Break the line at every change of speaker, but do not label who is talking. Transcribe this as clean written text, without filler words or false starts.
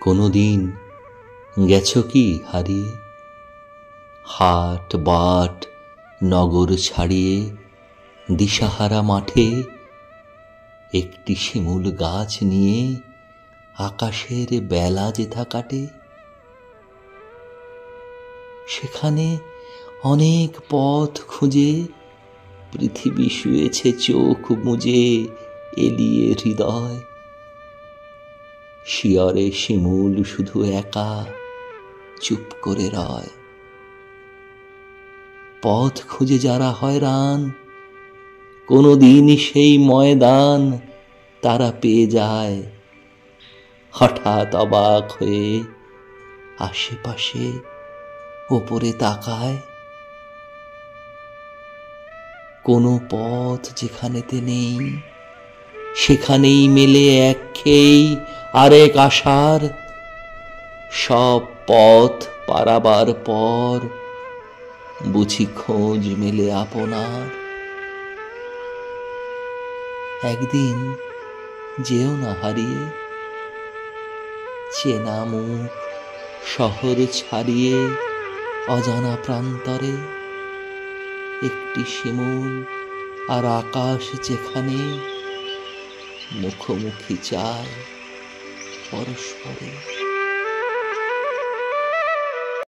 কোনোদিন গেছো কি হারিয়ে? হাট বাট নগর ছাড়িয়ে দিশাহারা মাঠে একটি শিমুল গাছ নিয়ে আকাশের বেলা যেথা কাটে। সেখানে অনেক পথ খুঁজে পৃথিবী শুয়েছে চোখ মুজে এলিয়ে হৃদয়। শিয়রে শিমুল শুধু একা চুপ করে রয়। পথ খুঁজে যারা হয়রান কোনদিন সেই ময়দান তারা পেয়ে যায়। হঠাৎ অবাক হয়ে আশেপাশে ওপরে তাকায়। কোনো পথ যেখানেতে নেই সেখানেই মেলে একঘেয়েই আরেক আশার। সব পথ পারাবার পর বুঝি খোঁজ মেলে আপনার। একদিন যেও না হারিয়ে, চেনা মুখ শহর ছাড়িয়ে অজানা প্রান্তরে। একটি শিমুল আর আকাশ যেখানে মুখোমুখি চায় পরস্পরে।